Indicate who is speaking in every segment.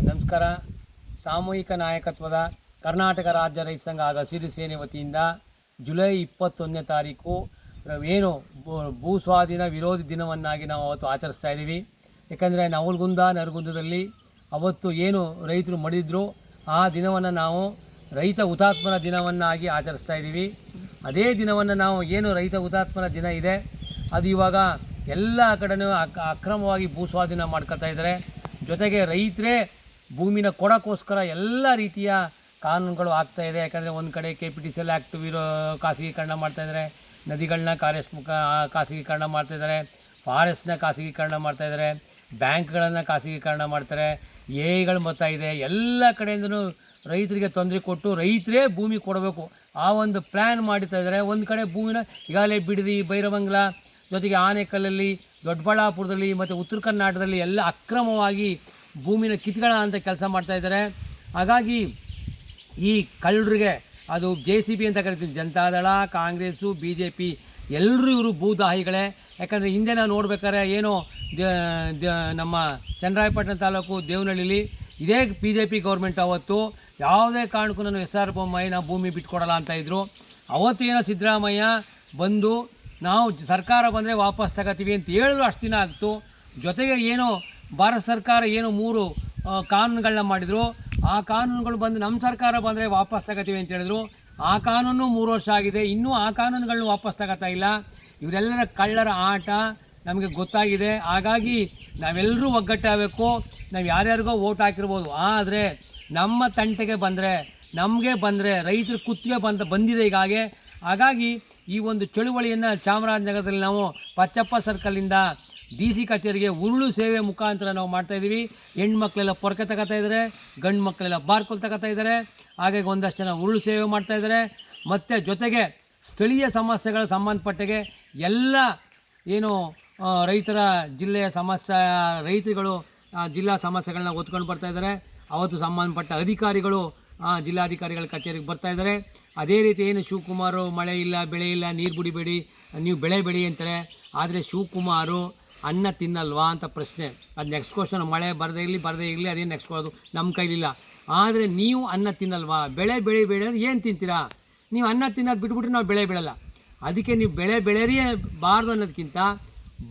Speaker 1: ನಮಸ್ಕಾರ. ಸಾಮೂಹಿಕ ನಾಯಕತ್ವದ ಕರ್ನಾಟಕ ರಾಜ್ಯ ರೈತ ಸಂಘ ಹಾಗೂ ಹಸಿರು ಸೇನೆ ವತಿಯಿಂದ ಜುಲೈ 21ನೇ ತಾರೀಕು ಏನು ಭೂ ಸ್ವಾಧೀನ ವಿರೋಧಿ ದಿನವನ್ನಾಗಿ ನಾವು ಅವತ್ತು ಆಚರಿಸ್ತಾ ಇದ್ದೀವಿ. ಯಾಕಂದರೆ ನವಲಗುಂದ ನರಗುಂದದಲ್ಲಿ ಅವತ್ತು ಏನು ರೈತರು ಮಡಿದ್ರು ಆ ದಿನವನ್ನು ನಾವು ರೈತ ಹುತಾತ್ಮರ ದಿನವನ್ನಾಗಿ ಆಚರಿಸ್ತಾ ಇದ್ದೀವಿ. ಅದೇ ದಿನವನ್ನು ನಾವು ಏನು ರೈತ ಹುತಾತ್ಮರ ದಿನ ಇದೆ ಅದು ಇವಾಗ ಎಲ್ಲ ಕಡೆಯೂ ಅಕ್ರಮವಾಗಿ ಭೂ ಸ್ವಾಧೀನ ಮಾಡ್ಕೊತಾ ಇದ್ದಾರೆ. ಜೊತೆಗೆ ರೈತರೇ ಭೂಮಿನ ಕೊಡೋಕ್ಕೋಸ್ಕರ ಎಲ್ಲ ರೀತಿಯ ಕಾನೂನುಗಳು ಆಗ್ತಾಯಿದೆ. ಯಾಕಂದರೆ ಒಂದು ಕಡೆ KPTCL ಆ್ಯಕ್ಟ್ ಖಾಸಗೀಕರಣ ಮಾಡ್ತಾಯಿದ್ದಾರೆ, ನದಿಗಳನ್ನ ಖಾಸಗೀಕರಣ ಮಾಡ್ತಾಯಿದ್ದಾರೆ, ಫಾರೆಸ್ಟ್ನ ಖಾಸಗೀಕರಣ ಮಾಡ್ತಾಯಿದ್ದಾರೆ, ಬ್ಯಾಂಕ್ಗಳನ್ನು ಖಾಸಗೀಕರಣ ಮಾಡ್ತಾರೆ, ಎಗಳು ಬರ್ತಾಯಿದೆ. ಎಲ್ಲ ಕಡೆಯಿಂದಲೂ ರೈತರಿಗೆ ತೊಂದರೆ ಕೊಟ್ಟು ರೈತರೇ ಭೂಮಿ ಕೊಡಬೇಕು ಆ ಒಂದು ಪ್ಲ್ಯಾನ್ ಮಾಡ್ತಾ ಇದ್ದಾರೆ. ಒಂದು ಕಡೆ ಭೂಮಿನ ಈಗಾಗಲೇ ಬಿಡದಿ, ಬೈರಮಂಗಲ, ಜೊತೆಗೆ ಆನೇಕಲ್ಲಲ್ಲಿ, ದೊಡ್ಡಬಳ್ಳಾಪುರದಲ್ಲಿ ಮತ್ತು ಉತ್ತರ ಕರ್ನಾಟಕದಲ್ಲಿ ಎಲ್ಲ ಅಕ್ರಮವಾಗಿ ಭೂಮಿನ ಕಿತ್ಕೊಳ್ಳೋ ಅಂತ ಕೆಲಸ ಮಾಡ್ತಾಯಿದ್ದಾರೆ. ಹಾಗಾಗಿ ಈ ಕಳ್ಳರಿಗೆ ಅದು JCB ಅಂತ ಕರಿತೀವಿ, ಜನತಾದಳ, ಕಾಂಗ್ರೆಸ್ಸು, BJP ಎಲ್ಲರೂ ಇವರು ಭೂದಾಹಿಗಳೇ. ಯಾಕಂದರೆ ಹಿಂದೆ ನಾವು ನೋಡ್ಬೇಕಾದ್ರೆ ಏನೋ ನಮ್ಮ ಚನ್ನರಾಯಪಟ್ಟಣ ತಾಲೂಕು ದೇವನಹಳ್ಳಿಲಿ ಇದೇ BJP ಗೌರ್ಮೆಂಟ್ ಅವತ್ತು ಯಾವುದೇ ಕಾರಣಕ್ಕೂ ನಾನು SR ಬೊಮ್ಮಾಯಿ ನಾವು ಭೂಮಿ ಬಿಟ್ಕೊಡಲ್ಲ ಅಂತ ಇದ್ದರು. ಅವತ್ತು ಏನೋ ಸಿದ್ದರಾಮಯ್ಯ ಬಂದು ನಾವು ಸರ್ಕಾರ ಬಂದರೆ ವಾಪಸ್ ತಗೋತೀವಿ ಅಂತ ಹೇಳಿದ್ರು. ಅಷ್ಟು ದಿನ ಆಗ್ತು. ಜೊತೆಗೆ ಏನೋ ಭಾರತ ಸರ್ಕಾರ ಏನು 3 ಕಾನೂನುಗಳನ್ನ ಮಾಡಿದರು. ಆ ಕಾನೂನುಗಳು ಬಂದು ನಮ್ಮ ಸರ್ಕಾರ ಬಂದರೆ ವಾಪಸ್ ತಗೋತೀವಿ ಅಂತ ಹೇಳಿದ್ರು. ಆ ಕಾನೂನು 3 ವರ್ಷ ಆಗಿದೆ, ಇನ್ನೂ ಆ ಕಾನೂನುಗಳನ್ನ ವಾಪಸ್ ತಗೋತಾ ಇಲ್ಲ. ಇವರೆಲ್ಲರ ಕಳ್ಳರ ಆಟ ನಮಗೆ ಗೊತ್ತಾಗಿದೆ. ಹಾಗಾಗಿ ನಾವೆಲ್ಲರೂ ಒಗ್ಗಟ್ಟಾಗಬೇಕು. ನಾವು ಯಾರ್ಯಾರಿಗೋ ವೋಟ್ ಹಾಕಿರ್ಬೋದು, ಆದರೆ ನಮ್ಮ ತಂಟೆಗೆ ಬಂದರೆ, ನಮಗೆ ಬಂದರೆ ರೈತರ ಕುತ್ತಿಗೆ ಬಂದಿದೆ ಈಗಾಗೆ. ಹಾಗಾಗಿ ಈ ಒಂದು ಚಳುವಳಿಯನ್ನು ಚಾಮರಾಜನಗರದಲ್ಲಿ ನಾವು ಪಚ್ಚಪ್ಪ ಸರ್ಕಲಿಂದ DC ಕಚೇರಿಗೆ ಉರುಳು ಸೇವೆ ಮುಖಾಂತರ ನಾವು ಮಾಡ್ತಾಯಿದ್ದೀವಿ. ಹೆಣ್ಮಕ್ಳೆಲ್ಲ ಪೊರಕೆ ತಗೋತಾ ಇದ್ದಾರೆ, ಗಂಡು ಮಕ್ಕಳೆಲ್ಲ ಬಾರ್ಕೊಲ್ ತಗೋತಾ ಇದ್ದಾರೆ. ಹಾಗಾಗಿ ಒಂದಷ್ಟು ಜನ ಉರುಳು ಸೇವೆ ಮಾಡ್ತಾಯಿದ್ದಾರೆ. ಮತ್ತು ಜೊತೆಗೆ ಸ್ಥಳೀಯ ಸಮಸ್ಯೆಗಳ ಸಂಬಂಧಪಟ್ಟಿಗೆ ಎಲ್ಲ ಏನು ರೈತರ ಜಿಲ್ಲೆಯ ರೈತರುಗಳು ಜಿಲ್ಲಾ ಸಮಸ್ಯೆಗಳನ್ನ ಒತ್ಕೊಂಡು ಬರ್ತಾಯಿದ್ದಾರೆ. ಅವತ್ತು ಸಂಬಂಧಪಟ್ಟ ಅಧಿಕಾರಿಗಳು ಜಿಲ್ಲಾಧಿಕಾರಿಗಳ ಕಚೇರಿಗೆ ಬರ್ತಾಯಿದ್ದಾರೆ. ಅದೇ ರೀತಿ ಏನು ಶಿವಕುಮಾರು ಮಳೆ ಇಲ್ಲ, ಬೆಳೆ ಇಲ್ಲ, ನೀರು ಬಿಡಿಬೇಡಿ, ನೀವು ಬೆಳೆ ಬೆಳಿ ಅಂತಾರೆ. ಆದರೆ ಶಿವಕುಮಾರು ಅನ್ನ ತಿನ್ನಲ್ವಾ ಅಂತ ಪ್ರಶ್ನೆ. ಅದು ನೆಕ್ಸ್ಟ್ ಕ್ವಶನ್. ಮಳೆ ಬರದೇ ಇರಲಿ ಅದೇನು ನೆಕ್ಸ್ಟ್ ಕೊಡೋದು ನಮ್ಮ ಕೈಲಿಲ್ಲ. ಆದರೆ ನೀವು ಅನ್ನ ತಿನ್ನಲ್ವಾ, ಬೆಳೆ ಬೆಳಿಬೇಡಿ ಅಂದರೆ ಏನು ತಿಂತೀರಾ? ನೀವು ಅನ್ನ ತಿನ್ನೋದು ಬಿಟ್ಬಿಟ್ರೆ ನಾವು ಬೆಳೆ ಬೆಳೆಯಲ್ಲ. ಅದಕ್ಕೆ ನೀವು ಬೆಳೆ ಬೆಳೆಯಬಾರ್ದು ಅನ್ನೋದಕ್ಕಿಂತ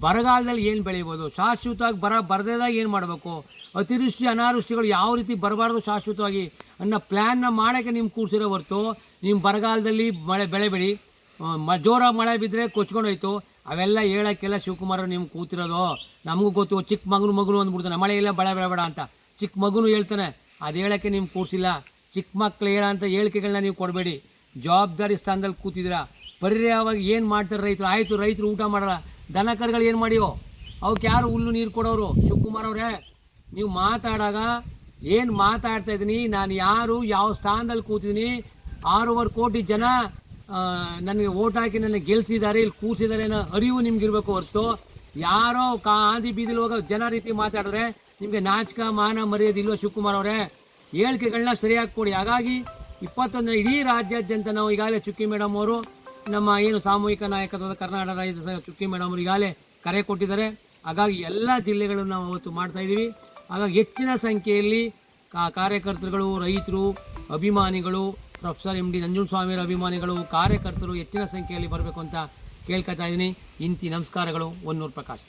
Speaker 1: ಬರಗಾಲದಲ್ಲಿ ಏನು ಬೆಳೀಬೋದು, ಶಾಶ್ವತವಾಗಿ ಬರದೇದಾಗ ಏನು ಮಾಡಬೇಕು, ಅತಿವೃಷ್ಟಿ ಅನಾವೃಷ್ಟಿಗಳು ಯಾವ ರೀತಿ ಬರಬಾರ್ದು ಶಾಶ್ವತವಾಗಿ ಅನ್ನೋ ಪ್ಲ್ಯಾನ್ನ ಮಾಡೋಕ್ಕೆ ನಿಮ್ಮ ಕೂರಿಸಿರೋ ಹೊರತು ನಿಮ್ಮ ಬರಗಾಲದಲ್ಲಿ ಬೆಳೆ ಬೆಳಿ, ಜೋರಾಗಿ ಮಳೆ ಬಿದ್ದರೆ ಕೊಚ್ಕೊಂಡೋಯ್ತು ಅವೆಲ್ಲ ಹೇಳೋಕ್ಕೆಲ್ಲ ಶಿವಕುಮಾರ್ ನೀವು ಕೂತಿರೋದು. ನಮಗೂ ಗೊತ್ತು. ಚಿಕ್ಕ ಮಗನು ಅಂದ್ಬಿಡ್ತಾನೆ ಮಳೆ ಇಲ್ಲ ಬೆಳೆ ಬೆಳೆಬೇಡ ಅಂತ. ಚಿಕ್ಕ ಮಗನು ಹೇಳ್ತಾನೆ, ಅದು ಹೇಳೋಕ್ಕೆ ನೀವು ಕೂರಿಸಿಲ್ಲ. ಚಿಕ್ಕ ಮಕ್ಳು ಹೇಳೋಂಥ ಹೇಳಿಕೆಗಳನ್ನ ನೀವು ಕೊಡಬೇಡಿ. ಜವಾಬ್ದಾರಿ ಸ್ಥಾನದಲ್ಲಿ ಕೂತಿದ್ದೀರಾ. ಪರ್ಯಾಯವಾಗಿ ಏನು ಮಾಡ್ತಾರೆ ರೈತರು? ಆಯಿತು, ರೈತರು ಊಟ ಮಾಡಲ್ಲ, ದನ ಕರುಗಳು ಏನು ಮಾಡಿಯೋ ಅವಕ್ಕೆ ಯಾರು ಹುಲ್ಲು ನೀರು ಕೊಡೋರು? ಶಿವಕುಮಾರ್ ಅವರೇ, ನೀವು ಮಾತಾಡಾಗ ಏನು ಮಾತಾಡ್ತಾಯಿದ್ದೀನಿ, ನಾನು ಯಾರು ಯಾವ ಸ್ಥಾನದಲ್ಲಿ ಕೂತಿದ್ದೀನಿ, 6.5 ಕೋಟಿ ಜನ ನನಗೆ ಓಟ್ ಹಾಕಿ ನನಗೆ ಗೆಲ್ಲಿಸಿದ್ದಾರೆ, ಇಲ್ಲಿ ಕೂರಿಸಿದ್ದಾರೆ ಅನ್ನೋ ಅರಿವು ನಿಮ್ಗಿರ್ಬೇಕು ಹೊರತು ಯಾರೋ ಆದಿ ಬೀದಿಲಿ ಹೋಗೋ ಜನ ರೀತಿ ಮಾತಾಡಿದ್ರೆ ನಿಮಗೆ ನಾಚಿಕ ಮಾನ ಮರ್ಯಾದೆ ಇಲ್ವೋ? ಶಿವಕುಮಾರ್ ಅವರೇ, ಹೇಳಿಕೆಗಳನ್ನ ಸರಿಯಾಗಿ ಕೊಡಿ. ಹಾಗಾಗಿ 21 ಇಡೀ ರಾಜ್ಯಾದ್ಯಂತ ನಾವು ಈಗಾಗಲೇ ಚುಕ್ಕಿ ಮೇಡಮ್ ಅವರು, ನಮ್ಮ ಏನು ಸಾಮೂಹಿಕ ನಾಯಕತ್ವದ ಕರ್ನಾಟಕ ರೈತ ಚುಕ್ಕಿ ಮೇಡಮ್ ಅವರು ಈಗಾಗಲೇ ಕರೆ ಕೊಟ್ಟಿದ್ದಾರೆ. ಹಾಗಾಗಿ ಎಲ್ಲ ಜಿಲ್ಲೆಗಳನ್ನು ನಾವು ಅವತ್ತು ಮಾಡ್ತಾಯಿದ್ದೀವಿ. ಹಾಗಾಗಿ ಹೆಚ್ಚಿನ ಸಂಖ್ಯೆಯಲ್ಲಿ ಕಾರ್ಯಕರ್ತರುಗಳು, ರೈತರು, ಅಭಿಮಾನಿಗಳು, ಪ್ರೊಫೆಸರ್ MD ನಂಜುಂಡಸ್ವಾಮಿಯವರ ಅಭಿಮಾನಿಗಳು, ಕಾರ್ಯಕರ್ತರು ಹೆಚ್ಚಿನ ಸಂಖ್ಯೆಯಲ್ಲಿ ಬರಬೇಕು ಅಂತ ಕೇಳ್ಕೊತಾ ಇದ್ದೀನಿ. ಇಂತಿ ನಮಸ್ಕಾರಗಳು. ಹೊನ್ನೂರು ಪ್ರಕಾಶ್.